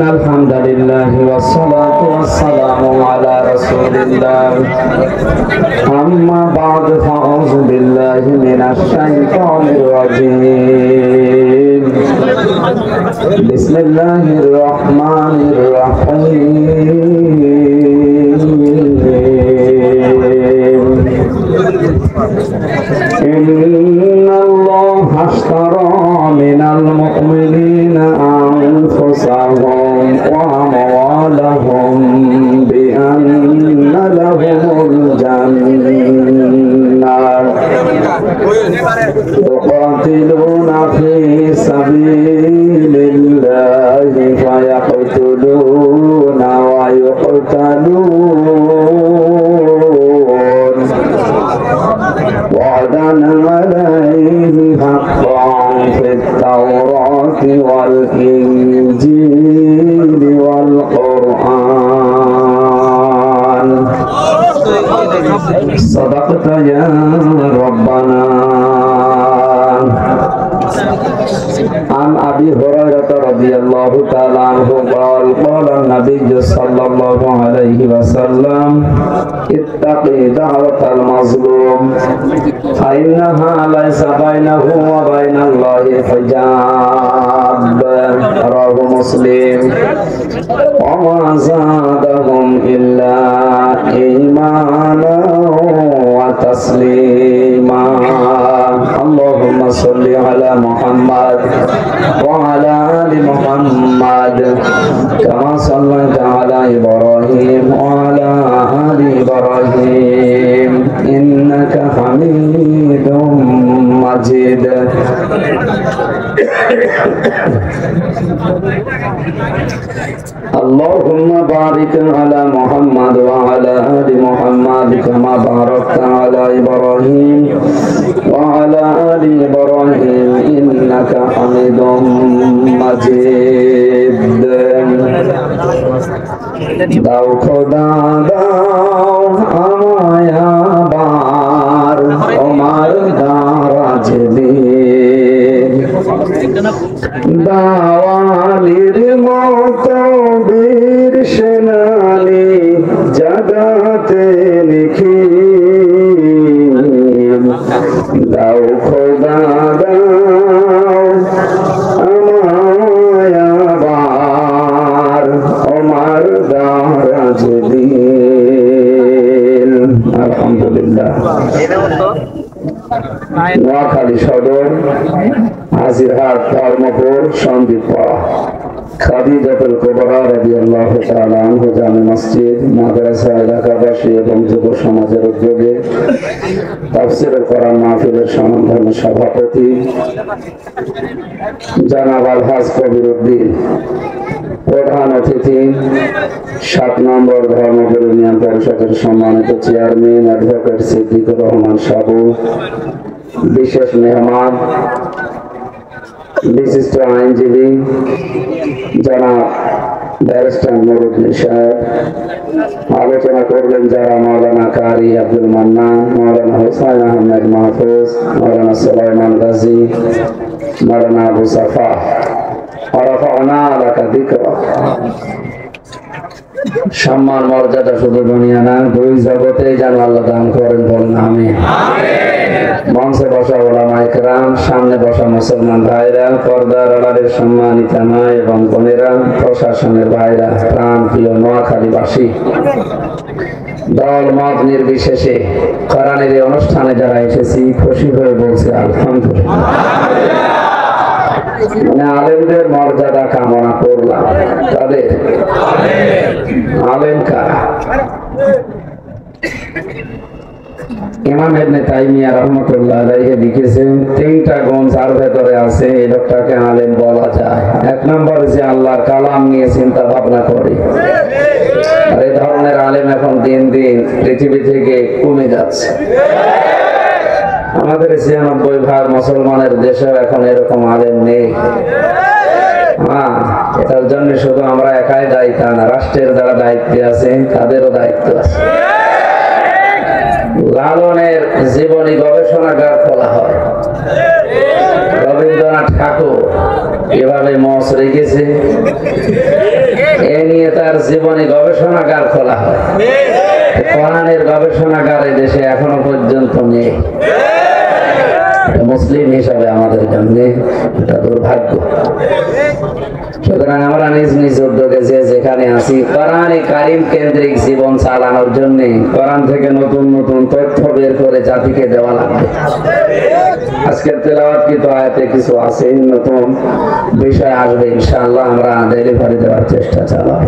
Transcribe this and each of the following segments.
الحمد لله والصلاة والسلام على رسول الله أما بعد فأعوذ بالله من الشيطان الرجيم بسم الله الرحمن الرحيم إن الله اشترى من المؤمنين أنفسهم وأموالهم بأن لهم الجنة يقاتلون في سبيل الله فيقتلون ويقتلون وعدا عليه حقا في التوراة والإنجيل والقرآن صدقت يا ربنا. عن أبي هريرة رضي الله تعالى عنه قال قال النبي صلى الله عليه وسلم اتقي دعوة المظلوم فإنها ليس بينه وبين الله حجاب رواه مسلم وما زادهم إلا إيمانا وتسليما. اللهم صل على محمد وعلى آل محمد كما صليت على إبراهيم وعلى آل إبراهيم إنك حميد مجيد. اللهم بارك على محمد وعلى آل محمد كما باركت على إبراهيم وعلى آل إبراهيم إنك حميد مجيد. দাও খোদা দাও আমায় আবার তোমার দারাজ দিন দাওয়ালির মতো বীর সেনানি জাগাতে লিখি দাও খোদা দাও আমায় আবার তোমার দারাজ দিন। আলহামদুলিল্লাহ। নোয়াখালী সদর হাজিরহাট ধর্মপুর সন্দীপ পাড়া খাদিজাতুল কুবরা রাদিয়াল্লাহু তাআলা আনহা জামে মসজিদ মাদ্রাসা এলাকাবাসী এবং যুব সমাজের উদ্যোগে তাফসীরুল কোরআন মাহফিলের সম্মানিত সভাপতি জনাব আলহাজ কবির উদ্দিন, প্রধান অতিথি 7 নম্বর ধর্মপুর ইউনিয়ন পরিষদের সম্মানিত চেয়ারম্যান অ্যাডভোকেট সিদ্দিকুর রহমান সাবু, বিশেষ মেহমান বিশিষ্ট আইনজীবী জনাব ব্যারিস্টার নুরুদ্দিন সাহেব, আলোচনা করবেন যারা মাওলানা কারি আব্দুল মান্নান, মাওলানা হুসাইন আহমেদ মাহফুজ, মাওলানা সুলাইমান গাজী, মাওলানা আবু সাফা ওয়ারাফা'না লাকা যিকরা। সম্মান মর্যাদা শুধু দুনিয়া না, দুই জগতে যেন আল্লাহ দান করেন, বলেন আমিন। মঞ্চে বসা ওলামায়ে কেরাম, সামনে বসা মুসলমান ভাইরা, পর্দার আড়ালের সম্মানিতা মা এবং বোনেরা, প্রশাসনের ভাইরা, প্রাণ প্রিয় নোয়াখালীবাসী, দল মত নির্বিশেষে কোরআনের এই অনুষ্ঠানে যারা এসেছি খুশি হয়ে বলছে আলহামদুলিল্লাহ। মানে আলেমদের মর্যাদা কামনা করলাম। তাদের আলেম কারা? ইমাম ইবনে তাইমিয়া রাহমাতুল্লাহ আলাইহি লিখেছেন 3টা গুণ যার ভেতরে আছে এই লোকটাকে আলেম বলা যায়। 1 নম্বর যে আল্লাহর কালাম নিয়ে চিন্তা ভাবনা করে, আর এই ধরনের আলেম এখন দিন দিন পৃথিবী থেকে কমে যাচ্ছে। আমাদের 96% মুসলমানের দেশেও এখন এরকম আলেম নেই। এটার জন্য শুধু আমরা একাই দায়ী তা না, রাষ্ট্রের যারা দায়িত্বে আছে তাদেরও দায়িত্ব আছে। লালনের জীবনী গবেষণাগার খোলা হয়। রবীন্দ্রনাথ ঠাকুর এভাবে মঞ্চ রেখেছে, এ নিয়ে তার জীবনে গবেষণাগার খোলা হয়। কোরআনের গবেষণাগার দেশে এখনো পর্যন্ত নেই। মুসলিম হিসাবে আমাদের জন্য এটা দুর্ভাগ্য। সুতরাং আমরা নিজ নিজ উদ্যোগে যেখানে আছি কোরআনে কারিম কেন্দ্রিক জীবন চালানোর জন্য কোরআন থেকে নতুন নতুন তথ্য বের করে জাতিকে দেওয়া লাগবে। আজকের তেলাওয়াতকৃত আয়াতে কিছু আছে, নতুন বিষয় আসবে ইনশাআল্লাহ, আমরা ডেলিভারি দেওয়ার চেষ্টা চালাবো।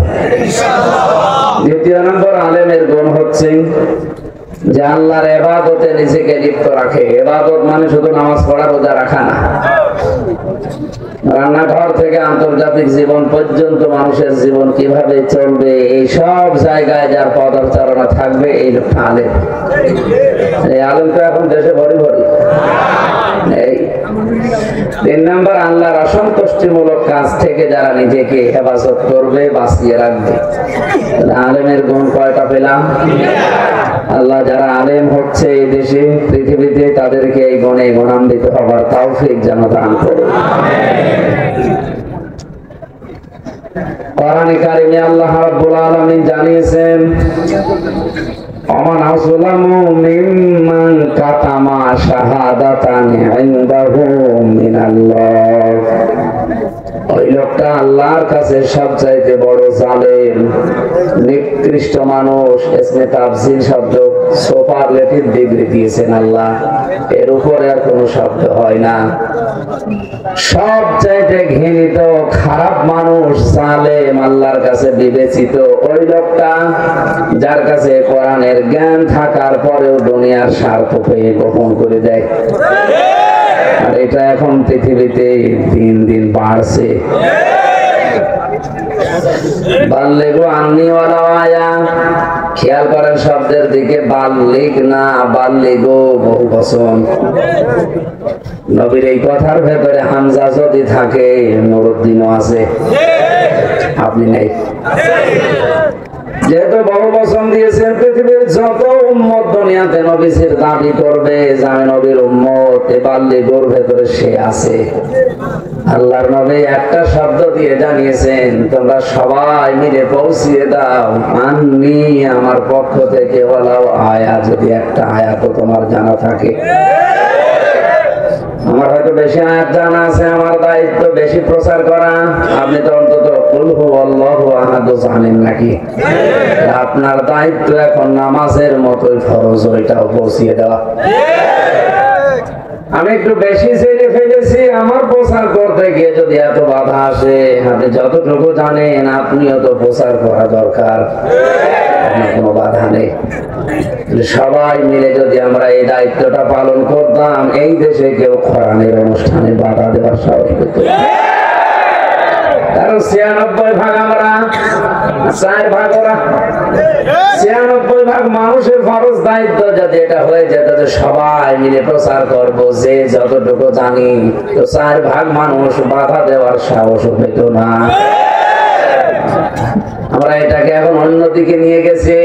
দ্বিতীয় নম্বর আলেমের গুণ হচ্ছে যে আল্লাহর ইবাদতে নিজেকে লিপ্ত রাখে। ইবাদত মানে শুধু নামাজ পড়া রোজা রাখা না, রান্নাঘর থেকে আন্তর্জাতিক জীবন পর্যন্ত মানুষের জীবন কিভাবে চলবে এই সব জায়গায় যার পদচারণা থাকবে এই লোকটা আলেম। এই আলেম তো এখন দেশে ভরি ভরি। এই 3 নম্বর আল্লাহর অসন্তুষ্টিমূলক কাজ থেকে যারা নিজেকে হেফাজত করবে, বাঁচিয়ে রাখবে। আলেমের গুণ কয়টা পেলাম? আল্লাহ যারা আলেম হচ্ছে এই দেশে পৃথিবীতে তাদেরকে এই গুণে গুণান্বিত হবার তৌফিক যেন দান করে। কোরআনে কারিমে আল্লাহ রাব্বুল আলামিন জানিয়েছেন ওমান আযলামু মিম্মান কাতামা শাহাদাতান ইনদাহু মিনাল্লাহ। ওই লোকটা আল্লাহর কাছে সবচাইতে বড় জালেম, নিকৃষ্ট মানুষ। ইসমে তাফসীর শব্দ সুপারলেটিভ ডিগ্রি দিয়েছেন আল্লাহ, এর উপরে আর কোনো শব্দ হয় না। সবচাইতে ঘৃণিত খারাপ মানুষ জালেম আল্লাহর কাছে বিবেচিত ওই লোকটা যার কাছে কোরআনের জ্ঞান থাকার পরেও দুনিয়ার স্বার্থ পেয়ে গোপন করে দেয়। আর এটা এখন পৃথিবীতে দিন দিন বাড়ছে। বাল্লিগু আন্নি ওয়ালাউ আয়া, খেয়াল করেন শব্দের দিকে, বাল্লিগ না বাল্লিগু বহু বচন। নবীর এই কথার ভেতরে হামজা যদি থাকে নুরুদ্দিনও আছে, আপনি নেই। যেহেতু বহু বচন দিয়েছেন, পৃথিবীর যত উম্মত দুনিয়াতে নবীর দাবি করবে যে আমি নবীর উম্মত, এ বাল্লিগুর ভেতরে সে আছে। আল্লাহর নবী একটা শব্দ দিয়ে জানিয়েছেন তোমরা সবাই মিলে পৌঁছিয়ে দাও আন্নি, আমার পক্ষ থেকে ওয়ালাউ আয়া, যদি একটা আয়াত তোমার জানা থাকে। আমার হয়তো বেশি আয়াত জানা আছে, আমার দায়িত্ব বেশি প্রচার করা। আপনি তো অন্তত কুল হুয়াল্লাহু আহাদ জানেন নাকি? আপনার দায়িত্ব এখন নামাজের মতোই ফরজ, ওইটাও পৌঁছিয়ে দেওয়া। আমি একটু বেশি জেনে ফেলেছি, আমার প্রচার করতে গিয়ে যদি এত বাধা আসে, আপনি যতটুকু জানেন আপনিও তো প্রচার করা দরকার, কোনো বাধা নেই। সবাই মিলে যদি আমরা এই দায়িত্বটা পালন করতাম, এই দেশে কেউ কোরআনের অনুষ্ঠানে বাধা দেওয়ার সাহস পেত। কারণ 96 ভাগ আমরা, 4 ভাগ ওরা। 96 ভাগ মানুষের ফরজ দায়িত্ব যদি এটা হয়ে যেত যে সবাই মিলে প্রচার করব যে যতটুকু জানি, তো 4 ভাগ মানুষ বাধা দেওয়ার সাহস পেত না। আমরা এটাকে এখন অন্যদিকে নিয়ে গেছি।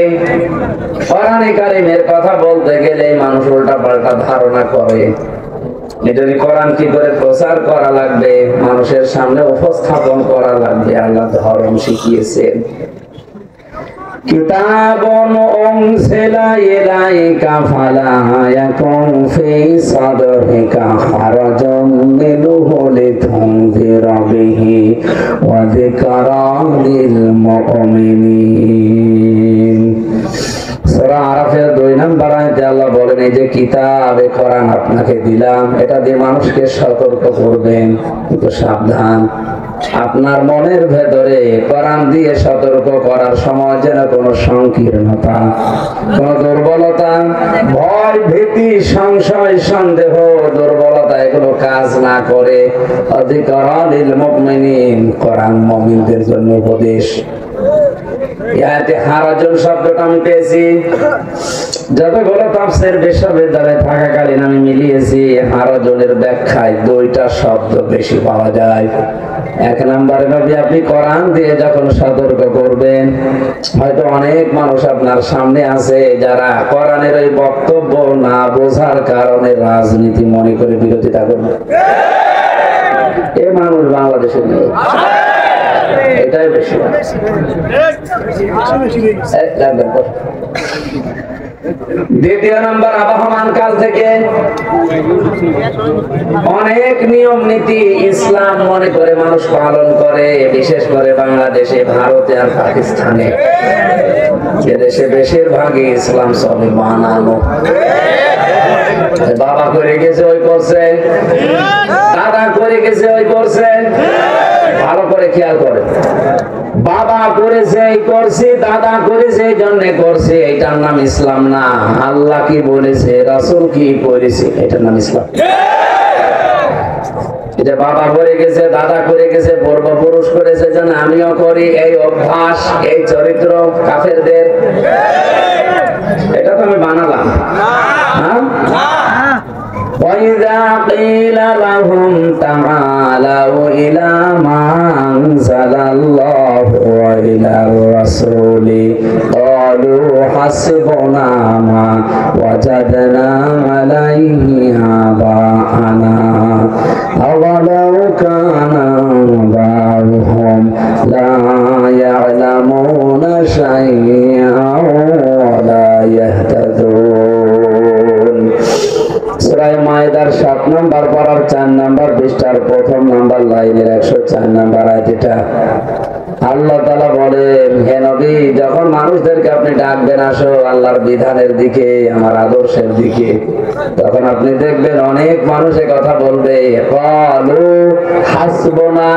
কোরআনে কারিমের কথা বলতে গেলে মানুষ উল্টা পাল্টা ধারণা করে। এটাকে কোরআন কি করে প্রচার করা লাগবে, মানুষের সামনে উপস্থাপন করা লাগবে, আল্লাহ ধর্ম শিখিয়েছেন। কিতাবুন উনজিলা ইলাইকা ফালা ইয়াকুন ফি সাদরিকা হারাজুন মিনহু লিতুনযিরা বিহি ওয়া যিকরা লিল মুমিনিন। সূরা আরাফের 2 নম্বর আয়াতে আল্লাহ বলেন এই যে কিতাবে কোরআন আপনাকে দিলাম, এটা দিয়ে মানুষকে সতর্ক করবেন, কিন্তু সাবধান। আপনার মনের ভেতরে কোরআন দিয়ে সতর্ক করার সময় যেন কোনো সংকীর্ণতা, কোনো দুর্বলতা, ভয়, ভীতি, সংশয়, সন্দেহ, দুর্বলতা এগুলো কাজ না করে। যিকরা লিল মুমিনিন, কোরআন মুমিনদের জন্য উপদেশ। ইয়াতে হারাজুন শব্দটা আমি পেয়েছি, যতগুলো তাফসীর বিশ্ববিদ্যালয়ে থাকাকালীন আমি মিলিয়েছি, হারাজুনের ব্যাখ্যায় 2টা শব্দ বেশি পাওয়া যায়। 1 নম্বরে ভাবি আপনি কোরআন দিয়ে যখন সতর্ক করবেন, হয়তো অনেক মানুষ আপনার সামনে আছে যারা কোরআনের এই বক্তব্য না বোঝার কারণে রাজনীতি মনে করে বিরোধিতা করবে। এই মানুষ বাংলাদেশে নেই। এটাই বেশি। দ্বিতীয় নম্বর, আবহমান কাল থেকে অনেক নিয়ম নীতি ইসলাম মনে করে মানুষ পালন করে, বিশেষ করে বাংলাদেশে, ভারতে আর পাকিস্তানে। এদেশে বেশিরভাগই ইসলাম চলে বানানো। বাবা করে গেছে ওই করছে, দাদা করে গেছে ওই করছে। ভালো করে খেয়াল করে, বাবা করেছে এই করছে, দাদা করেছে এই জন্য করছে, এটার নাম ইসলাম না। আল্লাহ কি বলেছে, রাসূল কি করেছে, এটার নাম ইসলাম। এটা বাবা করে গেছে, দাদা করে গেছে, পূর্বপুরুষ করেছে, যেন আমিও করি, এই অভ্যাস, এই চরিত্র কাফেরদের। এটা তো আমি বানালাম। وَإِذَا قِيلَ لَهُمْ تَعَالَوْا إِلَى مَا أَنزَلَ اللَّهُ وَإِلَى الرَّسُولِ قَالُوا حَسْبُنَا مَا وَجَدْنَا عَلَيْهِ آبَاءَنَا أَوَلَوْ كَانَ آبَاؤُهُمْ لَا يَعْلَمُونَ شَيْئًا وَلَا يَهْتَدُونَ। সূরা মায়েদার 7 নম্বর পারার 4 নম্বর পৃষ্ঠার প্রথম নম্বর লাইনের 104 নম্বর আয়াত। এটা আল্লাহ তাআলা বলেন, হে নবী, যখন মানুষদেরকে আপনি ডাকবেন আসো আল্লাহর বিধানের দিকে, আমার আদর্শের দিকে, তখন আপনি দেখবেন অনেক মানুষের কথা বলবে, ক্বালু হাসবুনা,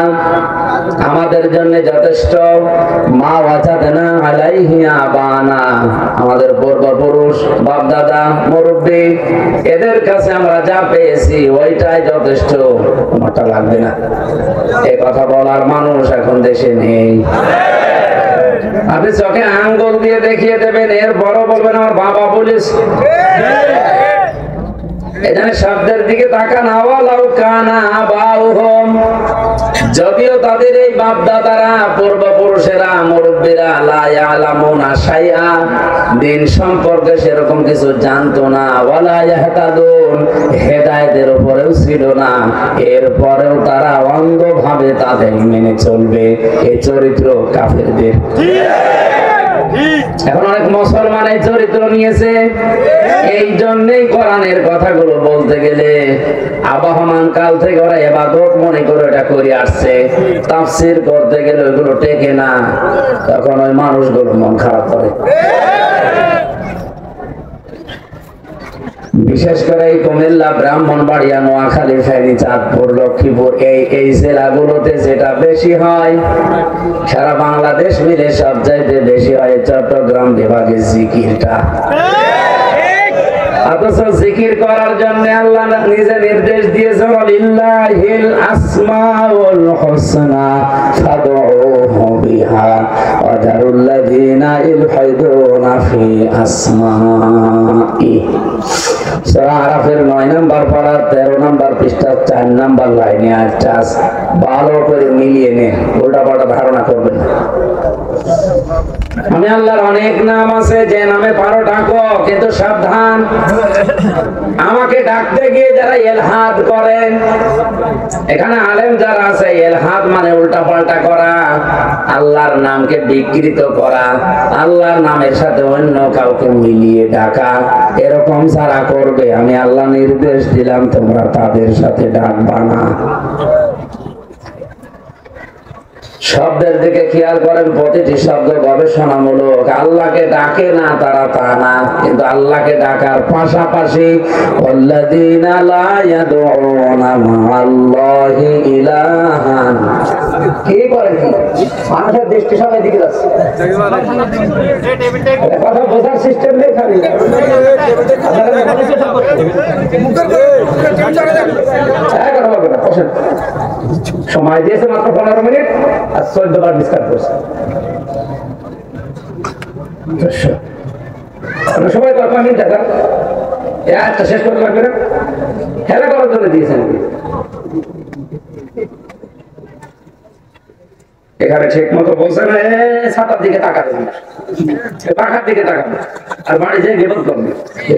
আমাদের জন্য যথেষ্ট, মা ওয়াজাদনা আলাইহি আবানা, আমাদের পূর্বপুরুষ, বাপ দাদা, মুরব্বি, এদের কাছে আমরা যা পেয়েছি ওইটাই যথেষ্ট, আমারটা লাগবে না। এই কথা বলার মানুষ এখন দেশে নেই। আপনি চোখে আঙ্গুল দিয়ে দেখিয়ে দেবেন, এর বড় বলবেন আমার বাবা বলিস। এখানে শব্দের দিকে তাকান, আওয়ালাউ কানা আবাউহুম, যদিও তাদের এই বাপ দাদারা, পূর্বপুরুষেরা, মুরব্বীরা, লা ইয়ালামুনা শাইআ, দিন সম্পর্কে সেরকম কিছু জানতো না, ওয়ালা ইয়াহতাদুন, হেদায়েতের উপরেও ছিল না, এরপরেও তারা অন্ধভাবে তাদের মেনে চলবে। এই চরিত্র কাফেরদের। এখন অনেক মুসলমান এই চরিত্র নিয়েছে। এই জন্যই কোরআনের কথাগুলো বলতে গেলে আবহমান কাল থেকে ওরা ইবাদত মনে করে এটা করে আসছে, তাফসীর করতে গেলে ওইগুলো টেকে না, তখন ওই মানুষগুলো মন খারাপ করে। বিশেষ করে এই কুমিল্লা, ব্রাহ্মণবাড়িয়া, নোয়াখালী, ফেনী, চাঁদপুর, লক্ষ্মীপুর, এই জেলাগুলোতে যেটা বেশি হয়, সারা বাংলাদেশ মিলে সব চাইতে বেশি হয় চট্টগ্রাম বিভাগে জিকিরটা। অথচ জিকির করার জন্য আল্লাহ নিজে নির্দেশ দিয়েছেন, লিল্লাহিল আসমাউল হুসনা ফাদউহু বিহা ওয়া যারুল্লাযীনা ইলহাদুনা ফি আসমাই। সূরা আরাফের 9 নম্বর পারা 13 নম্বর পৃষ্ঠার 4 নম্বর লাইনে আয়াতটা ভালো করে মিলিয়ে নিন, উল্টাপাল্টা ধারণা করবেন না। আমি আল্লাহর অনেক নাম আছে, যে নামে পারো ডাকো, কিন্তু সাবধান, আমাকে ডাকতে গিয়ে যারা ইলহাদ করেন, এখানে আলেম যারা আছে, ইলহাদ মানে উল্টাপাল্টা করা, আল্লাহর নামকে বিকৃত করা, আল্লাহর নামের সাথে অন্য কাউকে মিলিয়ে ডাকা, এরকম যারা করবে, আমি আল্লাহ নির্দেশ দিলাম তোমরা তাদের সাথে ডাকবা না। শব্দের দিকে খেয়াল করেন, প্রতিটি শব্দ গবেষণামূলক। আল্লাহকে ডাকে না তারা, তা না, কিন্তু আল্লাহকে ডাকার পাশাপাশি আল্লাযীনা লা ইয়াদউনা মা'আল্লাহি ইলাহান, কি করে কি মানুষের দৃষ্টি সবাই দিকে যাচ্ছে, কথা বোঝার সিস্টেম নেই। খালি সময় দিয়েছে মাত্র 15 মিনিট আর 14 বার ডিসকাস করছে। সবাই তো আপনার মিনিট দেখা একটা শেষ করতে লাগবে না, খেলা করার জন্য দিয়েছেন। এখানে ঠিক মতো বলছে না, ছাতার দিকে তাকাবে, পাখার দিকে তাকাবে, আর বাড়ি যেয়ে গেবত করবে।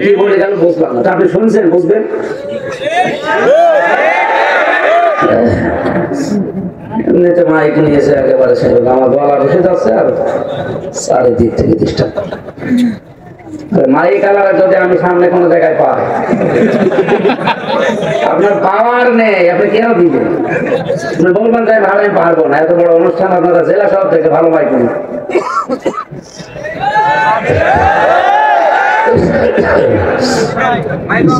কি বলে গেল বুঝলাম না, আপনি শুনছেন, বুঝবেন। এমনিতে মাইক নিয়েছে একেবারে সেরকম আমার গলা বসে যাচ্ছে আর চারিদিক থেকে ডিস্টার্ব। মাইক আলাদা যদি আমি সামনে কোনো জায়গায় পাই, আপনার পাওয়ার নেই, আপনি কেন দিবেন? আপনি বলবেন যে ভালো আমি পারবো না, এত বড় অনুষ্ঠান আপনারা জেলা সব থেকে ভালো মাইক নেই।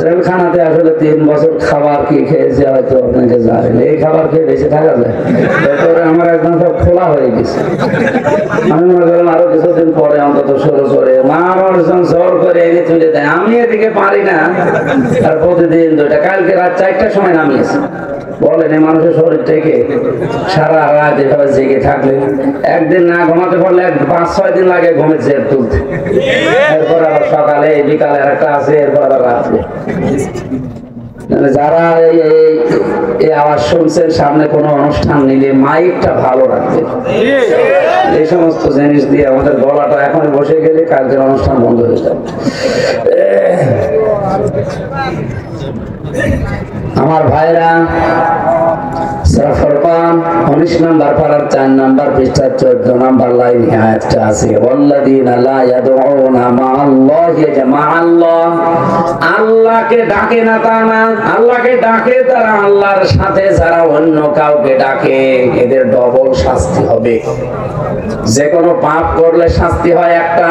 জেলখানাতে আসলে 3 বছর খাবার কি খেয়েছে হয়তো আপনাকে জানেন, এই খাবার খেয়ে বেঁচে থাকা যায়? তারপরে আমার একদম সব খোলা হয়ে গেছে। আমি মনে করলাম আরো কিছুদিন পরে অন্তত শুরু করে মা মানুষজন জোর করে এনে তুলে দেয়, আমি এদিকে পারি না। আর প্রতিদিন 2টা, কালকে রাত 4টার সময় নামিয়েছে। বলেন এই মানুষের শরীর থেকে সারা রাত এভাবে জেগে থাকলে একদিন না ঘুমাতে পারলে 5-6 দিন লাগে ঘুমের জের তুলতে। এরপর আবার সকালে বিকালে একটা আছে, এরপর আবার রাত্রে। যারা এই আওয়াজ শুনছেন সামনে কোনো অনুষ্ঠান নিলে মাইকটা ভালো রাখবে। এই সমস্ত জিনিস দিয়ে আমাদের গলাটা এখন বসে গেলে কালকের অনুষ্ঠান বন্ধ হয়ে যাবে। আমার ভাইরা, সূরা ফুরকান 19 নম্বর পারার 4 নম্বর পৃষ্ঠার 14 নম্বর লাইনে আয়াতটা আছে, ওয়াল্লাযীনা লা ইয়াদউনা মা'আল্লাহি জামাআল্লাহ। আল্লাহকে ডাকে না তা না, আল্লাহকে ডাকে তারা, আল্লাহর সাথে যারা অন্য কাউকে ডাকে এদের ডবল শাস্তি হবে। যে কোনো পাপ করলে শাস্তি হয় একটা,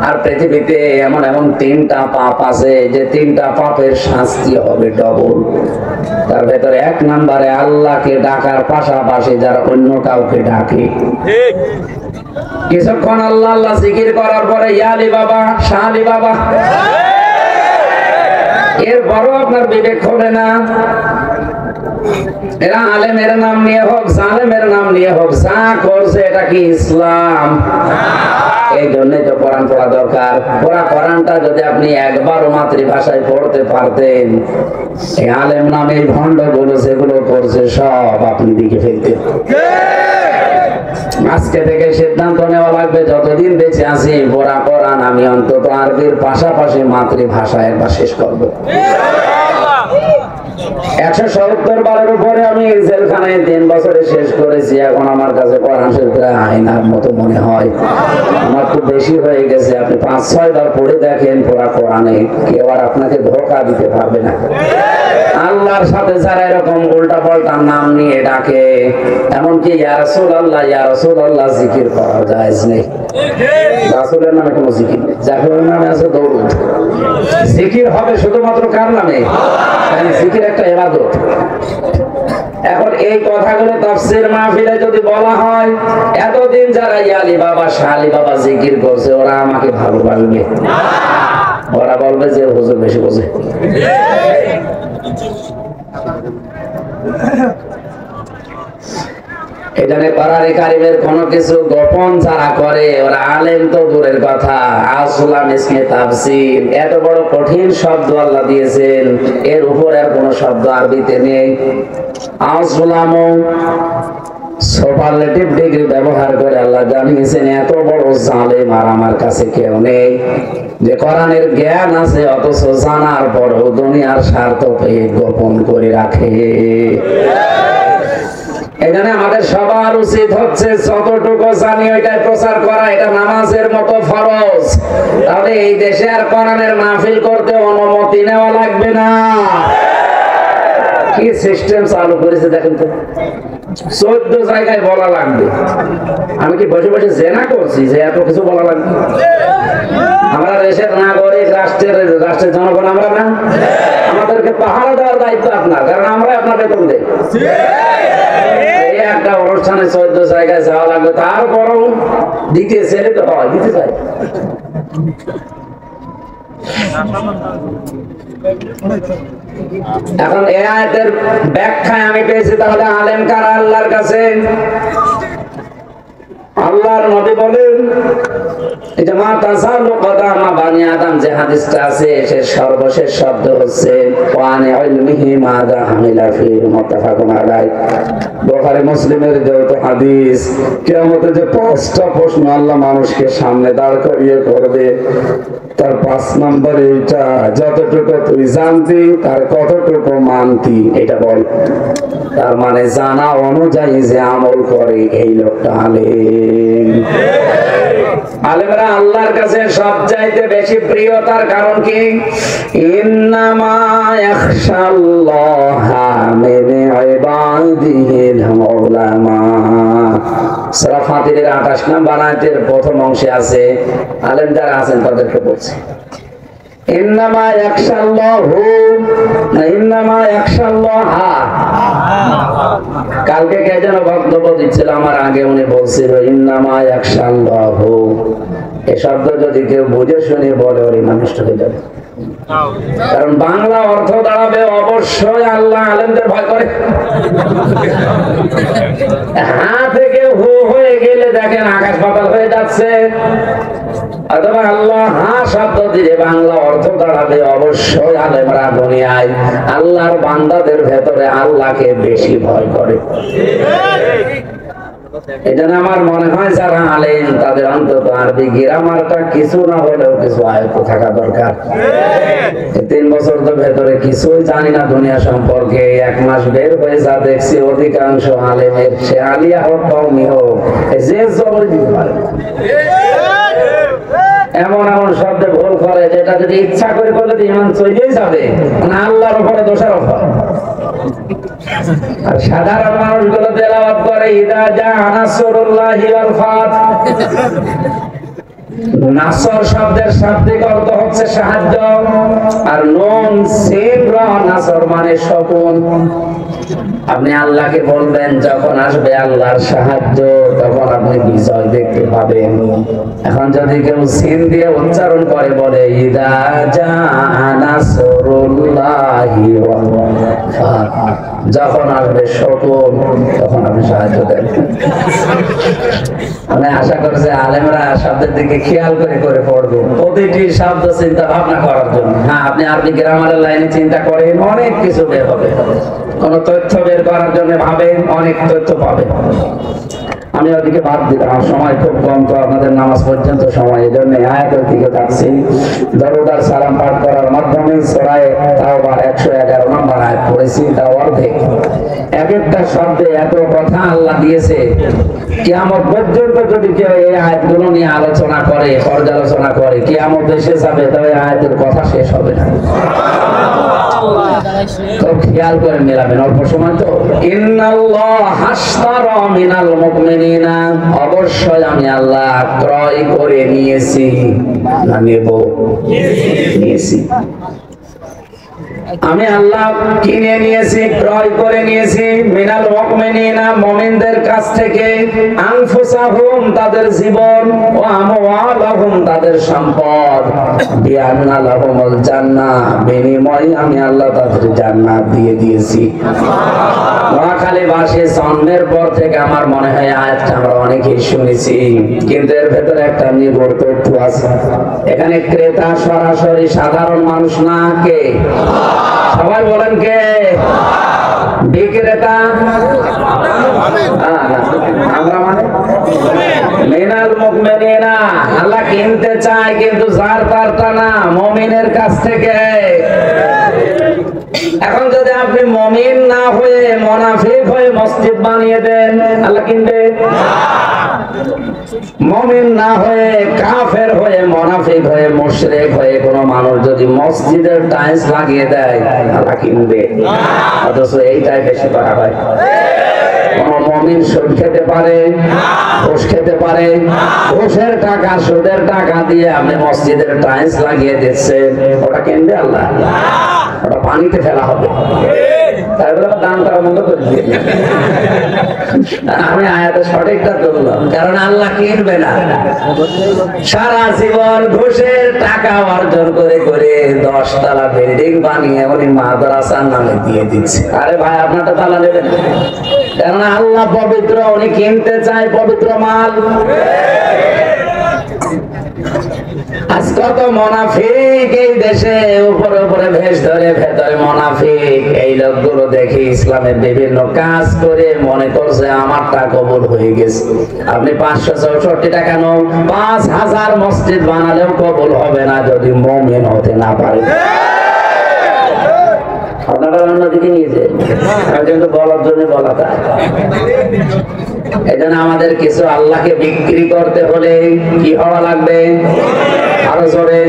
আর পৃথিবীতে এমন এমন 3টা পাপ আছে যে 3টা পাপের শাস্তি হবে ডবল। তার ভেতরে 1 নম্বরে আল্লাহকে ডাকার পাশাপাশি যারা অন্য কাউকে ডাকে। কিছুক্ষণ আল্লাহ আল্লাহ জিকির করার পরে ইয়া আলী বাবা, শাহ আলী বাবা, এর বড় আপনার বিবেক হবে না? এরা আলেমের নাম নিয়ে হোক, জালেমের নাম নিয়ে হোক, যা করছে এটা কি ইসলাম? এই জন্যই তো কোরআন পড়া দরকার। কোরআনটা যদি আপনি একবারও মাতৃভাষায় পড়তে পারতেন, এই আলেম নামে ভণ্ড গুলো যেগুলো করছে সব আপনি দিকে ফেলতেন। আজকে থেকে সিদ্ধান্ত নেওয়া লাগবে, যতদিন বেঁচে আছি পড়া কোরআন আমি অন্তত আরবির পাশাপাশি মাতৃভাষায় একবার শেষ করবো। 170 বারের উপরে আমি জেলখানায় 3 বছরে শেষ করেছি। এখন আমার কাছে কোরআন শরীফ প্রায় আয়নার মতো মনে হয়। আমার তো বেশি হয়ে গেছে। আপনি 5-6 বার পড়ে দেখেন পুরা কোরআনে, কেউ আর আপনাকে ধোঁকা দিতে পারবে না। আল্লাহর সাথে যারা এরকম উল্টা পাল্টা নাম নিয়ে ডাকে, এমনকি ইয়া রাসূলুল্লাহ, ইয়া রাসূলুল্লাহ জিকির করা জায়েজ নেই। রাসূলের নামে কোনো জিকির নেই, জাকিরের নামে আছে দরুদ। জিকির হবে শুধুমাত্র কার নামে? জিকির একটা ইবাদত। এখন এই কথাগুলো তাফসীর মাহফিলে যদি বলা হয়, এতদিন যারা ইয়া আলী বাবা, শাহ আলী বাবা জিকির করছে ওরা আমাকে ভালোবাসবে, ওরা বলবে যে হুজুর বেশি বোঝে। এখানে কোরআন কারীমের কোনো কিছু গোপন যারা করে ওরা আলেম তো দূরের কথা, আসলাম ইসমে তাফসীর, এত বড় কঠিন শব্দ আল্লাহ দিয়েছেন, এর উপর আর কোনো শব্দ আরবিতে নেই। আসলাম সুপারলেটিভ ডিগ্রি ব্যবহার করে আল্লাহ জানিয়েছেন এত বড় জালেম আর আমার কাছে কেউ নেই, যে কোরআনের জ্ঞান আছে অথচ জানার পরও দুনিয়ার স্বার্থ পেয়ে গোপন করে রাখে। এখানে আমাদের সবার উচিত হচ্ছে যতটুকু জানি ওইটাই প্রচার করা, এটা নামাজের মতো ফরজ। তাহলে এই দেশে আর কোরআনের মাহফিল করতে অনুমতি নেওয়া লাগবে না। কি সিস্টেম চালু করেছে দেখেন তো, 14 জায়গায় বলা লাগবে। আমি কি বসে বসে জেনা করছি যে এত কিছু বলা লাগবে? আমরা দেশের নাগরিক, রাষ্ট্রের জনগণ আমরা না? আমাদেরকে পাহারা দেওয়ার দায়িত্ব আপনার, কারণ আমরা আপনার বেতন দেই। একটা অনুষ্ঠানে 14 জায়গায় যাওয়া লাগবে, তারপরও দিতে ছেলে তো হয়, দিতে চাই। এখন এই আয়াতের ব্যাখ্যায় আমি পেয়েছি তাহলে আলেম কারা আল্লাহর কাছে? আল্লাহর নবী বলেন এটা মা তাসালু কদামা বানি আদম যে হাদিসটা আছে সে সর্বশেষ শব্দ হচ্ছে ওয়ানে ইলমিহি মাযা হামিলা ফি মুত্তাফাকুন আলাইহি। বুখারী মুসলিমের যৌথ হাদিস। কিয়ামতে যে 5টা প্রশ্ন আল্লাহ মানুষকে সামনে দাঁড় করিয়ে করবে, তার 5 নম্বর এইটা, যতটুকু তুই জানতি তার কতটুকু মানতি এটা বল। তার মানে জানা অনুযায়ী যে আমল করে এই লোকটা আলেম। আলেমরা আল্লাহর কাছে সবচাইতে বেশি প্রিয়, তার কারণ কি? ইন্নামা ইয়াখশাল্লাহা মিন ইবাদিহিল উলামা। সূরা ফাতিরের 28 নম্বর আয়াতের প্রথম অংশে আছে, আলেম যারা আছেন তাদেরকে বলছে ইন্নামা ইয়াখশাল্লাহু না ইন্নামা ইয়াখশাল্লাহা। কালকে কে যেন বক্তব্য দিচ্ছিল আমার আগে, উনি বলছিল ইন্নামা ইয়াখশাল্লাহু। এই শব্দ যদি কেউ বুঝে শুনে বলে ওর ইমান নষ্ট হয়ে যাবে। কারণ বাংলা অর্থ দাঁড়াবে অবশ্যই আল্লাহ আলেমদের ভয় করে। হা থেকে হু হয়ে গেলে দেখেন আকাশ পাতাল হয়ে যাচ্ছে। অথবা আল্লাহ হা শব্দ দিয়ে বাংলা অর্থ দাঁড়াবে অবশ্যই আলেমরা দুনিয়ায় আল্লাহর বান্দাদের ভেতরে আল্লাহকে বেশি ভয় করে। এটা আমার মনে হয় যারা আলেম তাদের অন্তত আরবি গ্রামারটা কিছু না হলেও কিছু আয়ত্ত থাকা দরকার। 3 বছর তো ভেতরে কিছুই জানি না দুনিয়া সম্পর্কে। 1 মাস বের হয়ে যা দেখছি অধিকাংশ আলেমের, সে আলিয়া হোক কওমি হোক, যে জবর দিতে পারে। এমন এমন শব্দে ভুল করে যেটা যদি ইচ্ছা করে বলে ইমান চলেই যাবে, না আল্লাহর উপরে দোষারোপ করে। আর সাধারণ মানুষগুলো তেলাওয়াত করে ইদা জাআ নাসরুল্লাহি ওয়াল ফাত। নাসর শব্দের শাব্দিক অর্থ হচ্ছে সাহায্য, আর নুন সিন রা নাসর মানে শকুন। আপনি আল্লাহকে বলবেন যখন আসবে আল্লাহর সাহায্য তখন আপনি বিজয় দেখতে পাবেন। এখন যদি কেউ সিন দিয়ে উচ্চারণ করে বলে ইদা জাআ নাসরুল্লাহি ওয়াল ফাত, যখন আসবে শকুন তখন আপনি সাহায্য দেন। আমি আশা করছি আলেমরা শব্দের দিকে খেয়াল করে করে পড়বে, প্রতিটি শব্দ চিন্তা ভাবনা করার জন্য। হ্যাঁ, আপনি আরবি গ্রামারের লাইনে চিন্তা করেন, অনেক কিছু বের হবে। কোন তথ্য বের করার জন্য ভাবেন, অনেক তথ্য পাবেন। আমি ওদিকে বাদ দিলাম, আমার সময় খুব কম, তো আপনাদের নামাজ পর্যন্ত সময়, এই জন্য আয়াতের দিকে থাকছি। দরুদ আর সালাম পাঠ করার মাধ্যমে সূরা তাওবার 111 নম্বর আয়াত পড়েছি, তা অর্ধেক। এক একটা শব্দে এত কথা আল্লাহ দিয়েছে, কিয়ামত পর্যন্ত যদি কেউ এই আয়াতগুলো নিয়ে আলোচনা করে, পর্যালোচনা করে, কিয়ামত এসে যাবে, তবে আয়াতের কথা শেষ হবে না। তো খেয়াল করে মেলাবেন, অল্প সময় তো। ইন্নাল্লাহ হাশতারা মিনাল মুমিনিনা, অবশ্যই আমি আল্লাহ ক্রয় করে নিয়েছি, না নেব, নিয়েছি। আমি আল্লাহ কিনে নিয়েছি, ক্রয় করে নিয়েছি, মিনাল মুমিনিনা, মুমিনদের কাছ থেকে, আনফুসাহুম তাদের জীবন, ও আমওয়ালাহুম তাদের সম্পদ, বিআন্না লাহুমুল জান্নাহ, বিনিময়ে আমি আল্লাহ তাদের জান্নাত দিয়ে দিয়েছি। নোয়াখালীবাসী জন্মের পর থেকে আমার মনে হয় আয়াতটা আমরা অনেকেই শুনেছি, কিন্তু এর ভেতরে একটা নির্ভর তথ্য আছে। এখানে ক্রেতা সরাসরি সাধারণ মানুষ না, কে? সবাই বলেন কে? বিক্রেতা আমরা মানে মিনাল মুমিনিনা, আল্লাহ কিনতে চায় কিন্তু যার তারটা না, মুমিনের কাছ থেকে। এখন যদি আপনি মুমিন না হয়ে মুনাফিক হয়ে মসজিদ বানিয়ে দেন, আল্লাহ কিনবে? মুমিন না হয়ে কাফের হয়ে মুনাফিক হয়ে মুশরিক হয়ে কোন মানুষ যদি মসজিদের টাইলস লাগিয়ে দেয়, আল্লাহ কিনবে? অথচ এইটাই বেশি করা হয়। কোন মুমিন সুদ খেতে পারে, ঘুষ খেতে পারে, ঘুষের টাকা সুদের টাকা দিয়ে আপনি মসজিদের টাইলস লাগিয়ে দিচ্ছেন, ওটা কিনবে আল্লাহ? ওটা পানিতে ফেলা হবে। তাই বলে দান করা বন্ধ করে দিয়ে আমি আয়াতের সঠিকটা তুললাম, কারণ আল্লাহ কিনবে না। সারা জীবন ঘুষের টাকা অর্জন করে করে 10 তলা বিল্ডিং বানিয়ে উনি মাদ্রাসার নামে দিয়ে দিচ্ছে। আরে ভাই, আপনারটা তালা নেবেন, কারণ আল্লাহ পবিত্র, উনি কিনতে চায় পবিত্র মাল। আজ কত মুনাফিক এই দেশে, উপরে উপরে ভেষ ধরে ভেতরে মুনাফিক। এই লোকগুলো দেখি ইসলামের বিভিন্ন কাজ করে মনে করছে আমারটা কবুল হয়ে গেছে। আপনি 564 টাকা নোট 5000 মসজিদ বানালেও কবুল হবে না যদি মুমিন হতে না পারে। আপনারা অন্যদিকে নিয়েছে কিন্তু বলার জন্য বলা যায়। এই জন্য আমাদের কিছু আল্লাহকে বিক্রি করতে হলে কি হওয়া লাগবে? আরো জোরে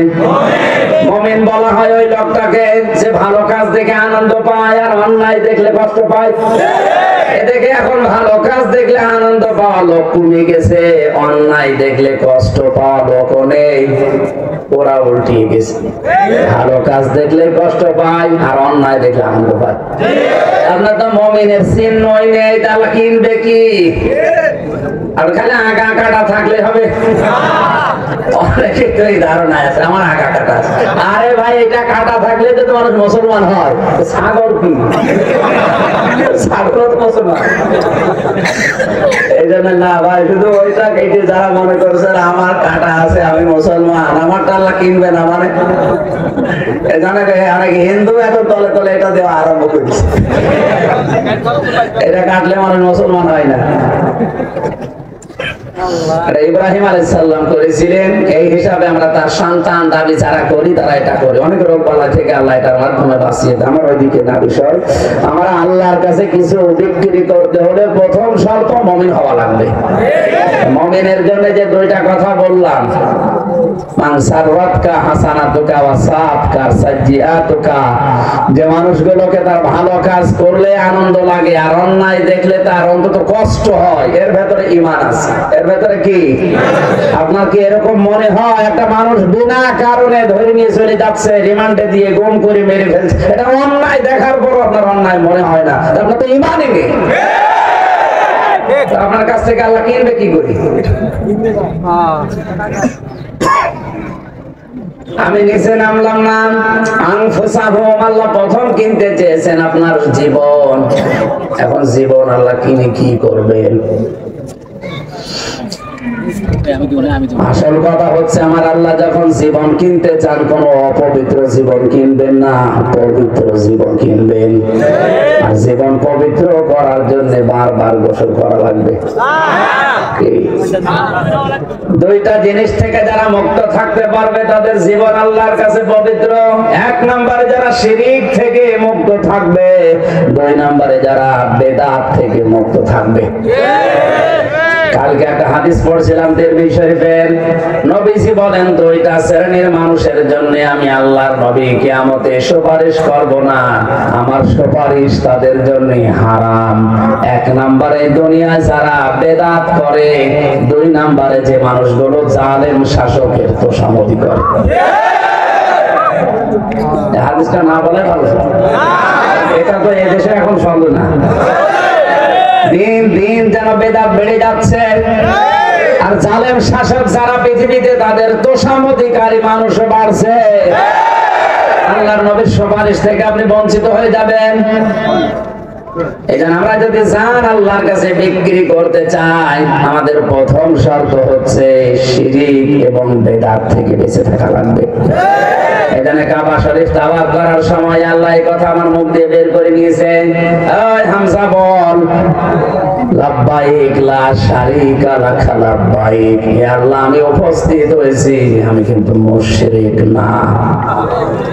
মুমিন বলা হয় ওই লোকটাকে যে ভালো কাজ দেখে আনন্দ পায় আর অন্যায় দেখলে কষ্ট পায়। এদিকে এখন ভালো কাজ দেখলে আনন্দ পাওয়া লোক কমে গেছে, অন্যায় দেখলে কষ্ট পাওয়া লোক নেই, ওরা উল্টিয়ে গেছে। ভালো কাজ দেখলে কষ্ট পায় আর অন্যায় দেখলে আনন্দ পায়। আপনার তো মুমিনের চিহ্নই নেই, তাহলে কিনবে কি? আর খালি আগা কাটা থাকলে হবে? অনেকে তো এই ধারণা আছে আমার আগা কাটা আছে। আরে ভাই এটা কাটা থাকলে তো মানুষ মুসলমান হয়, ছাগল কি? ছাগল মুসলমান। এই জন্য না ভাই, শুধু ওইটা কেটে যারা মনে করছে আমার কাটা আছে আমি মুসলমান, আমার টাল্লা কিনবে না, মানে এই জন্য অনেক হিন্দু এখন তলে তলে এটা দেওয়া আরম্ভ করেছে। এটা কাটলে মানুষ মুসলমান হয় না। ইব্রাহিম আলাইহিস সালাম করেছিলেন, এই হিসাবে আমরা তার সন্তান দাবি যারা করি তারা এটা করে। অনেক রোগ বালা থেকে আল্লাহ এটার মাধ্যমে বাঁচিয়ে দেয়। আমার ওইদিকে না বিষয়, আমরা আল্লাহর কাছে কিছু বিক্রি করতে হলে প্রথম শর্ত মুমিন হওয়া লাগবে। মুমিনের জন্য যে দুইটা কথা বললাম, মান সাররাতকা হাসানাতুকা ওয়া সাআতকা সাইয়্যাতুকা, যে মানুষগুলোকে তার ভালো কাজ করলে আনন্দ লাগে আর অন্যায় দেখলে তার অন্তত কষ্ট হয়, এর ভেতরে ঈমান আছে। এর ভেতরে কি? আপনার কি এরকম মনে হয় একটা মানুষ বিনা কারণে ধরে নিয়ে চলে যাচ্ছে, রিমান্ডে দিয়ে গুম করে মেরে ফেলছে, এটা অন্যায় দেখার পর আপনার অন্যায় মনে হয় না? আপনার তো ঈমানই নেই। আপনার কাছ থেকে আল্লাহ কিনবে কি করে? আমি নিচে নামলাম না, আনফুসাহুম, আল্লাহ প্রথম কিনতে চেয়েছেন আপনার জীবন। এখন জীবন আল্লাহ কিনে কি করবেন? আসল কথা হচ্ছে আমার আল্লাহ যখন জীবন কিনতে চান, কোন অপবিত্র জীবন কিনবেন না, পবিত্র জীবন কিনবেন। আর জীবন পবিত্র করার জন্য বারবার গোসল করা লাগবে। দুইটা জিনিস থেকে যারা মুক্ত থাকতে পারবে তাদের জীবন আল্লাহর কাছে পবিত্র। এক নম্বরে যারা শিরিক থেকে মুক্ত থাকবে, দুই নম্বরে যারা বেদাত থেকে মুক্ত থাকবে। কালকে একটা হাদিস পড়ছিলাম তিরমিজি শরীফের, নবীজি বলেন দুইটা শ্রেণীর মানুষের জন্য আমি আল্লাহর নবী কিয়ামতে সুপারিশ করব না, আমার সুপারিশ তাদের জন্য হারাম। এক নম্বরে দুনিয়ায় যারা বেদাত করে, দুই নম্বরে যে মানুষগুলো জালেম শাসকের তোষামতি করে। হাদিসটা না বলে ভালো, এটা তো এদেশে এখন চলে না। দিন দিন যেন বেদাত বেড়ে যাচ্ছে, আর জালেম শাসক যারা পৃথিবীতে তাদের তোষামতিকারী মানুষও বাড়ছে। আল্লাহর নবীর সুপারিশ থেকে আপনি বঞ্চিত হয়ে যাবেন। এই জন্য আমরা যদি জান আল্লাহর কাছে বিক্রি করতে চাই, আমাদের প্রথম শর্ত হচ্ছে শিরিক এবং বেদাত থেকে বেঁচে থাকা লাগবে। এখানে কাবা শরীফ তাওয়াফ করার সময় আল্লাহ এই কথা আমার মুখ দিয়ে বের করে নিয়েছেন, ওই হামজা বল লাব্বাইক লা শারীকা লাক লাব্বাইক। হে আল্লাহ, আমি উপস্থিত হয়েছি, আমি কিন্তু মুশরিক না।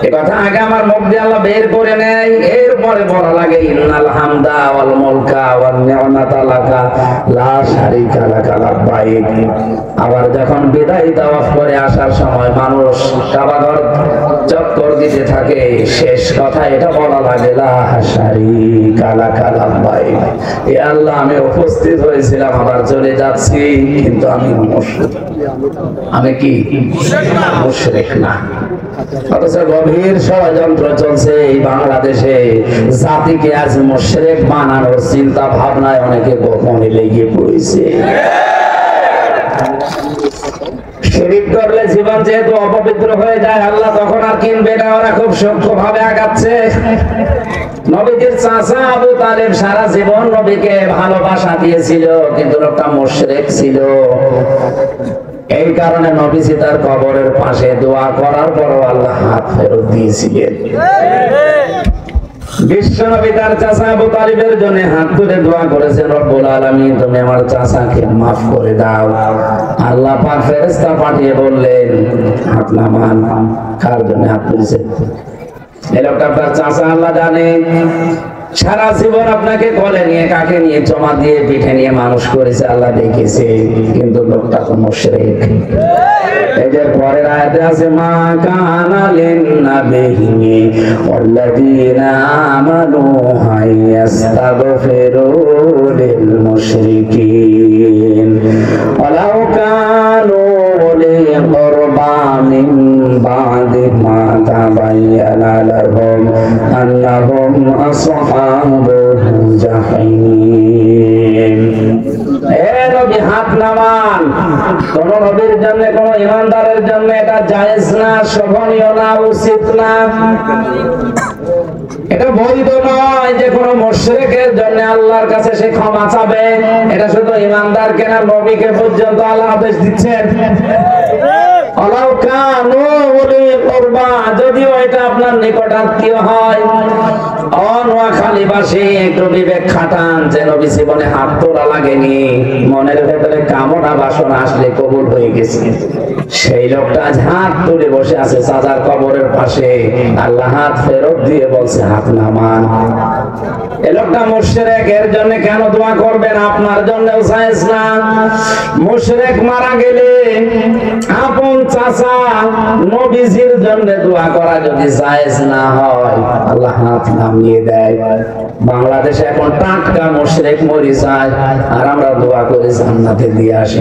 এই কথা আগে আমার মুখ দিয়ে আল্লাহ বের করে নেয়, এরপরে বলা লাগে ইন্নাল হামদা ওয়াল মুলকা ওয়ান নি'মাতা লাকা লা শারীকা লাক লাব্বাইক। আবার যখন বিদায় তাওয়াফ করে আসার সময় মানুষ কাবা ঘর চক্কর দিতে থাকে, শেষ কথা এটা বলা লাগে লা শারীকা লাক লাব্বাইক। হে আল্লাহ, আমি উপস্থিত হয়েছিলাম, আবার চলে যাচ্ছি, কিন্তু আমি মুশরিক। আমি কি মুশরিক না। অথচ গভীর ষড়যন্ত্র চলছে এই বাংলাদেশে, জাতিকে আজ মুশরিক বানানোর চিন্তা ভাবনায় অনেকে গোপনে লেগে পড়েছে। শিরিক করলে জীবন যেহেতু অপবিত্র হয়ে যায়, আল্লাহ তখন আর কিনবে না। ওরা খুব সূক্ষ্ম ভাবে আগাচ্ছে। নবীজির চাচা আবু তালেব সারা জীবন নবীকে ভালোবাসা দিয়েছিল, কিন্তু লোকটা মুশরিক ছিল। এই কারণে নবীজি তার কবরের পাশে দোয়া করার পরও আল্লাহ হাত ফেরত দিয়েছিলেন। বিশ্বনবী তার চাচা আবু তালিবের জন্য হাত তুলে দোয়া করেছেন, রব্বুল আলামিন তুমি আমার চাচাকে মাফ করে দাও। আল্লাহ পাক ফেরেশতা পাঠিয়ে বললেন হাত নামান। কার জন্য হাত তুলেছে? এই লোকটা আপনার চাচা, আল্লাহ জানে। সারা জীবন আপনাকে কোলে নিয়ে কাকে নিয়ে জমা দিয়ে পিঠে নিয়ে মানুষ করেছে, আল্লাহ দেখেছে, কিন্তু লোকটা তো মুশরিক। এই যে পরের আয়াতে আছে মা কানা লিন-নাবিয়্যি ওয়াল্লাযীনা আমানু আইয়াস্তাগফিরু লিল-মুশরিকিন ওয়ালাউ কানু উলি কুরবা মিন বা'দি মা তাবায়্যানা লাহুম আন্নাহুম আসহাবুল জাহিম। নবী হাত নামান। কোন নবীর জন্য, কোন ইমানদারের জন্য এটা জায়েজ না, শোভনীয় না, উচিত না। এটা বৈধ নয় যে কোন মুশরিকের জন্য আল্লাহর কাছে সে ক্ষমা চাবে। এটা শুধু ইমানদারকে না, নবীকে পর্যন্ত আল্লাহ আদেশ দিচ্ছেন। যদিও এটা আপনার নিকট আত্মীয় হয়। নোয়াখালীবাসী একটু বিবেক খাটান যে নবী জীবনে হাত তোলা লাগেনি, মনের ভেতরে কামনা বাসনা আসলে কবুল হয়ে গেছে। সেই লোকটা আজ হাত তুলে বসে আছে চাচার কবরের পাশে, আল্লাহ হাত ফেরত দিয়ে বলছে হাত নামান। এই লোকটা মুশরিক, এর জন্য কেন দোয়া করবেন? আপনার জন্যও জায়েজ না। মুশরিক মারা গেলে আপন চাচা নবীজির জন্য দোয়া করা যদি জায়েজ না হয়, আল্লাহ হাত নামিয়ে দেয়। বাংলাদেশে এখন টাটকা মুশরিক মরে যায়, আর আমরা দোয়া করে জান্নাতে দিয়ে আসি।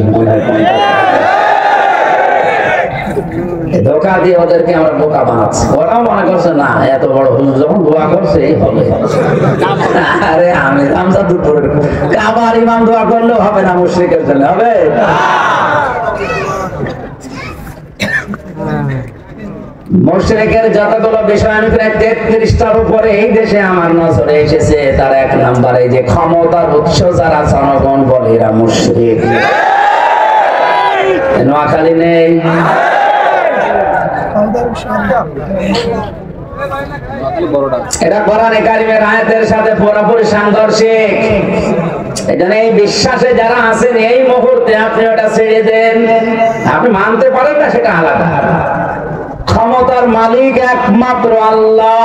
ধোকা দিয়ে ওদেরকে আমরা বোকা বানাচ্ছি। ওরাও মনে করছে না, এত বড় হুজুর যখন দোয়া করছে এই হবে। আরে আমি রামজা দুপুরের কাবার ইমাম দোয়া করলেও হবে না, মুশরিকের জন্য হবে। মুশরিকের যতগুলো বিষয় আমি প্রায় 33টার উপরে এই দেশে আমার নজরে এসেছে, তার এক নাম্বার এই যে ক্ষমতার উৎস যারা জনগণ বলে এরা মুশরিক। নোয়াখালী নেই, এটা কোরআনে কারিমের আয়াতের সাথে পুরোপুরি সাংঘর্ষিক। এজন্য এই বিশ্বাসে যারা আছেন এই মুহূর্তে আপনি ওটা ছেড়ে দেন। আপনি মানতে পারেন না সেটা আলাদা। ক্ষমতার মালিক একমাত্র আল্লাহ।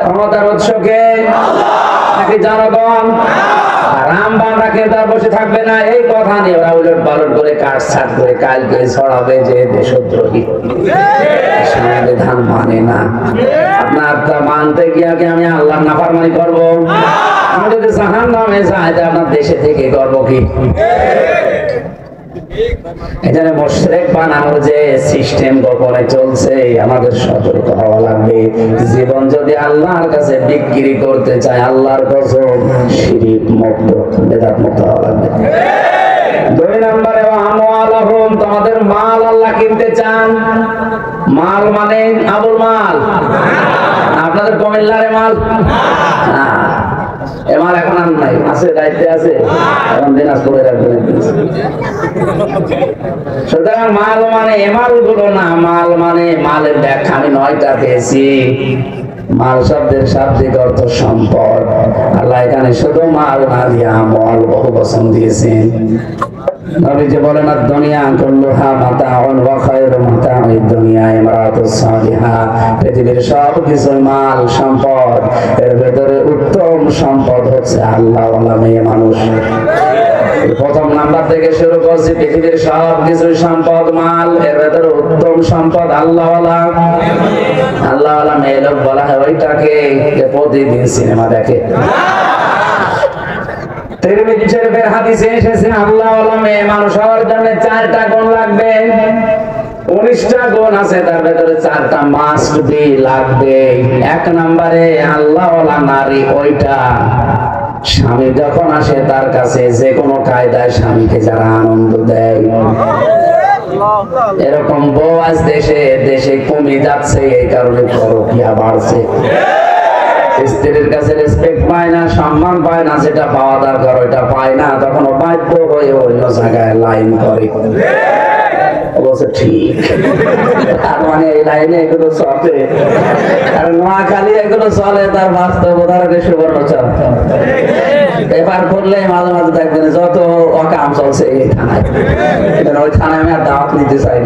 ক্ষমতার উৎস কে? নাকি জনগণ? রামবানরা কে তার বসে থাকবে না এই কথা নিয়ে ওরা উলট পালট করে কাটছাট করে কালকে ছড়াবে যে দেশদ্রোহী, সংবিধান মানে না। আপনার মানতে গিয়ে আমি আল্লাহর নাফরমানি করবো? আমি যদি জাহান্নামে যাই আপনার দেশে থেকে করবো কি? এখানে মুশরিক বানানোর যে সিস্টেম গোপনে চলছে, আমাদের সতর্ক হওয়া লাগবে। জীবন যদি আল্লাহর কাছে বিক্রি করতে চায়, আল্লাহর কসম শিরক মুক্ত, বেদাত মুক্ত হওয়া লাগবে। 2 নম্বরে আমওয়ালাহুম, তোমাদের মাল আল্লাহ কিনতে চান। মাল মানে আবুল মাল, আপনাদের কুমিল্লারে মাল না। এমাল এখন আর নাই, আছে দায়িত্বে আছে, এখন দিনাজপুরে রাখবেন। সুতরাং মাল মানে এমাল গুলো না, মাল মানে মালের ব্যাখ্যা আমি 9টা পেয়েছি। মাল শব্দের শাব্দিক অর্থ সম্পদ। আল্লাহ এখানে শুধু মাল না দিয়ে আমল বহু বচন দিয়েছেন। নবীজি বলেন দুনিয়া কুল্লুহা মাতাউন ওয়া খায়রু মাতাউদ দুনিয়া ইমরাতুস সালিহা। পৃথিবীর সব কিছু মাল সম্পদ, এর ভিতরে উত্তম সম্পদ হচ্ছে আল্লাহওয়ালা মেয়ে মানুষ। প্রথম নাম্বার থেকে শুরু করছি, পৃথিবীর সব কিছু সম্পদ মাল, এর ভিতরে উত্তম সম্পদ আল্লাহওয়ালা। আল্লাহওয়ালা মেয়ে লোক বলা হয় ওইটাকে প্রতিদিন সিনেমা দেখে। তিরমিজি শরীফের হাদিসে এসেছে আল্লাহওয়ালা মেয়ে মানুষ হওয়ার জন্য 4টা গুণ লাগবে। 19টা গুণ আছে, তার ভেতরে 4টা মাস্ট বি লাগবে। 1 নম্বরে আল্লাহওয়ালা নারী ওইটা স্বামী যখন আসে তার কাছে যে কোনো কায়দায় স্বামীকে যারা আনন্দ দেয়। এরকম বউ আজ দেশে দেশে কমে যাচ্ছে, এই কারণে পরকীয়া বাড়ছে। স্ত্রীর কাছে রেসপেক্ট পায় না, সম্মান পায় না, যেটা পাওয়া দরকার ওইটা পায় না, তখন বাধ্য হয়ে অন্য জায়গায় লাইন করে। বলছে ঠিক, তার মানে এই লাইনে এগুলো চলে, আর নোয়াখালী এগুলো চলে, তার বাস্তব উদাহরণ সুবর্ণচর। এবার করলে মাঝে মাঝে দেখবেন যত অকাম চলছে এই থানায়, ওই থানায় আমি আর দাওয়াত নিতে চাই,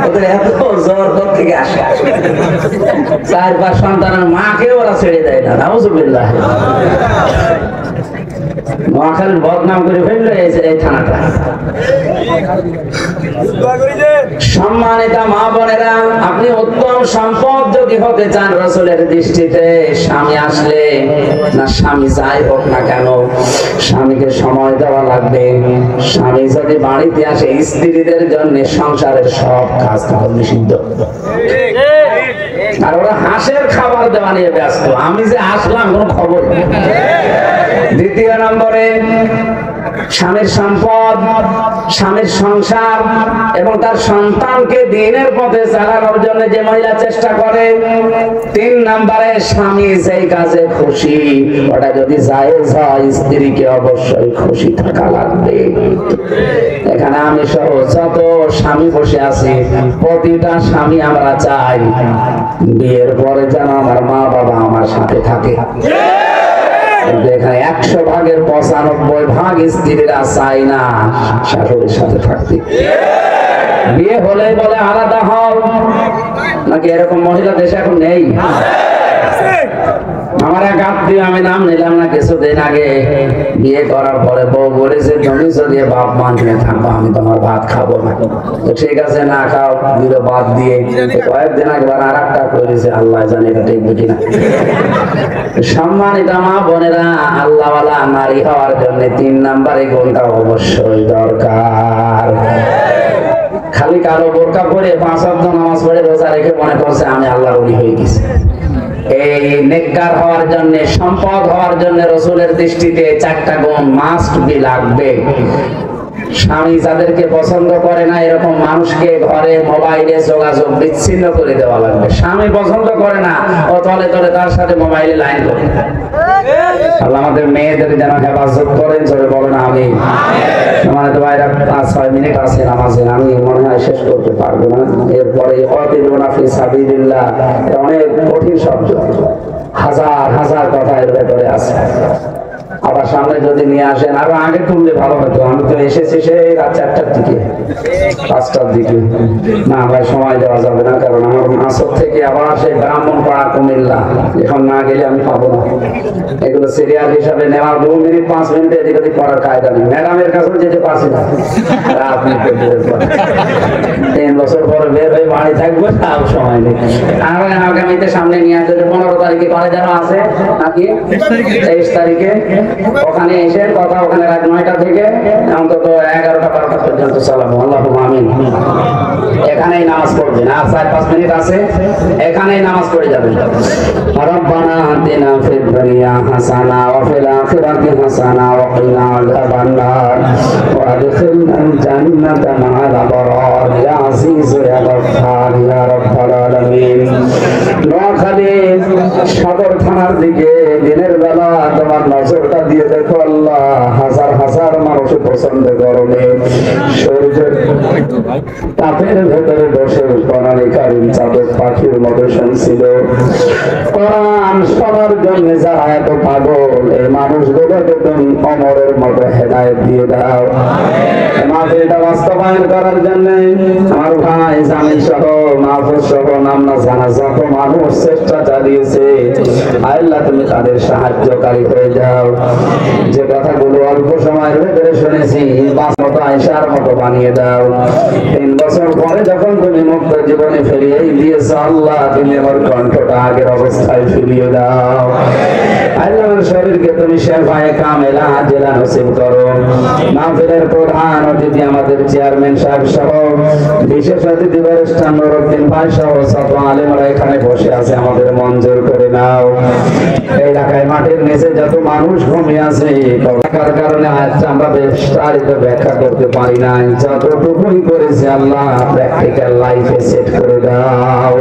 ওদের এত জোর থেকে আসে, 4-5 সন্তানের মাকে ওরা ছেড়ে দেয় না। নাউজুবিল্লাহ, নোয়াখালীর বদনাম করে ফেললো এই থানাটা। সম্মানিত মা বোনেরা, আপনি উত্তম সম্পদ যদি হতে চান রাসূলের দৃষ্টিতে, স্বামী আসলে না স্বামী যাই হোক না কেন, স্বামীকে সময় দেওয়া লাগবে। স্বামী যদি বাড়িতে আসে, স্ত্রীদের জন্য সংসারের সব কাজ তখন নিষিদ্ধ। আর ওরা হাঁসের খাবার দেওয়া নিয়ে ব্যস্ত, আমি যে আসলাম কোনো খবর নেই। দ্বিতীয় নম্বরে, স্বামীর সম্পদ, স্বামীর সংসার এবং তার সন্তানকে দিনের পথে চালানোর জন্য যে মহিলা চেষ্টা করে। 3 নম্বরে, স্বামী যেই কাজে খুশি ওটা যদি জায়েজ হয়, স্ত্রীকে অবশ্যই খুশি থাকা লাগবে। এখানে আমি সহ যত স্বামী বসে আছি, প্রতিটা স্বামী আমরা চাই বিয়ের পরে যেন আমার মা বাবা আমার সাথে থাকে। এখানে 100 ভাগের 95 ভাগ স্ত্রীরা চাই না শাশুড়ির সাথে থাকতে। বিয়ে হলে বলে আলাদা হও, নাকি এরকম মহিলা দেশে এখন নেই? আমার এক আত্মীয়, আমি নাম নিলাম না, কিছুদিন আগে বিয়ে করার পরে বউ বলেছে, তুমি যদি বাপ মা নিয়ে থাকবো আমি তোমার ভাত খাবো না। তো ঠিক আছে, না খাও, দিল বাদ দিয়ে। কয়েকদিন একবার আর একটা করেছে, আল্লাহ জানে এটা ঠিক কিনা। সম্মানিত মা বোনেরা, আল্লাহওয়ালা নারী হওয়ার জন্য 3 নম্বরে গুণটা অবশ্যই দরকার। খালি কালো বোরকা পরে 5 ওয়াক্ত নামাজ পড়ে রোজা রেখে মনে করছে আমি আল্লাহর ওলি হয়ে গেছি। এই নেককার হওয়ার জন্য, সম্পদ হওয়ার জন্য রাসূলের দৃষ্টিতে 4টা গুণ মাস্ট বি লাগবে। স্বামী যাদেরকে পছন্দ করে না এরকম মানুষকে ঘরে মোবাইলে যোগাযোগ বিচ্ছিন্ন করে দেওয়া লাগবে। স্বামী পছন্দ করে না, ও তলে তলে তার সাথে মোবাইলে লাইন করে। আল্লাহ আমাদের মেয়েদের যেন হেফাজত করেন, জোরে বলেন আমিন। আমাদের ভাইরা 5-6 মিনিট আছে নামাজে, আমি মনে হয় শেষ করতে পারবো না। এরপরে ওয়াতিলুনা ফি সাবিলিল্লাহ, অনেক কঠিন শব্দ, হাজার হাজার কথা এর ভেতরে আছে। আবার সামনে যদি নিয়ে আসেন, আরো আগে তুললে ভালো হতো। আমি তো এসেছি সেই রাত 4টার দিকে, 5টার দিকে। না ভাই, সময় দেওয়া যাবে না, কারণ আমার মাসর থেকে আবার সেই ব্রাহ্মণপাড়া কুমিল্লা, এখন না গেলে আমি পাবো না। এগুলো সিরিয়াল হিসাবে নেওয়ার 2 মিনিট 5 মিনিটে এদিক ওদিক করার কায়দা নেই। ম্যাডামের কাছেও যেতে পারছি না, আপনি 3 বছর পরে বের হয়ে বাড়ি থাকবো, তাও সময় নেই। আর আগামীতে সামনে নিয়ে আসলে 15 তারিখে কলে যেন আছে নাকি 23 তারিখে, ওখানে এসে কথা, ওখানে রাত 9টা থেকে অন্তত 11টা-12টা পর্যন্ত চালাবো। আল্লাহুম্মা আমিন। এখানেই নামাজ পড়বেন, আর 4-5 মিনিট আছে, এখানেই নামাজ পড়ে যাবেন। রব্বানা আতিনা ফিদ দুনিয়া হাসানা ওয়া ফিল আখিরাতি হাসানা ওয়া কিনা আযাবান নার ওয়া আদখিলনাল জান্নাতা মা'আল আবরার ইয়া আজিজ ইয়া গফফার ইয়া রাব্বাল আলামিন। নোয়াখালী সদর থানার দিকে দিনের বেলা তোমার নজরটা দিয়ে দেখো আল্লাহ, হাজার হাজার মানুষ পছন্দ গরমে সূর্যের তাপের ভেতরে বসে কোরআনে কারীম চাদর পাখির মতো শুনছিল। কোরআন শোনার জন্য যারা এত পাগল, এই মানুষগুলোকে তুমি অমরের মতো হেদায়েত দিয়ে দাও। মাহফিলটা বাস্তবায়ন করার জন্য আমার ভাই জামিল সহ মাহফুজ সহ নামনা জানা যত মানুষ চেষ্টা চালিয়েছে, আল্লাহ তুমি তাদের সাহায্যকারী হয়ে যাও। যে কথাগুলো অল্প সময়ের ভেতরে শুনেছি, 5 মতো আয়েশার মতো বানিয়ে দাও। 3 বছর পরে যখন তুমি মুক্ত জীবনে ফিরিয়ে দিয়েছো আল্লাহ, তুমি আমার কণ্ঠটা আগের অবস্থায় ফিরিয়ে দাও। আল্লাহ আমার শরীরকে তুমি শেফায়ে কামেলা আজেলা নসিব করো। মাহফিলের প্রধান অতিথি আমাদের চেয়ারম্যান সাহেব সহ বিশেষ অতিথি ব্যারিস্টার নুরউদ্দিন ভাই সহ ছাত্র আলেমরা এখানে বসে আছে, আমাদের মঞ্জুর করে নাও। এই এলাকায় মাটির নিচে যত মানুষ ঘুমিয়ে আছে, টাকার কারণে আজকে আমরা বিস্তারিত ব্যাখ্যা করতে পারি নাই, যতটুকুই করেছি আল্লাহ প্র্যাকটিক্যাল লাইফে সেট করে দাও।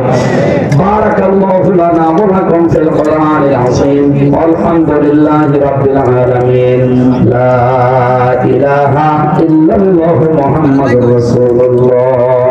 বারাকাল্লাহু লানা ওয়া লাকুম ফিল কোরআনিল আযীম। আলহামদুলিল্লাহি রাব্বিল আলামিন। লা ইলাহা ইল্লাল্লাহু মুহাম্মাদুর রাসূলুল্লাহ।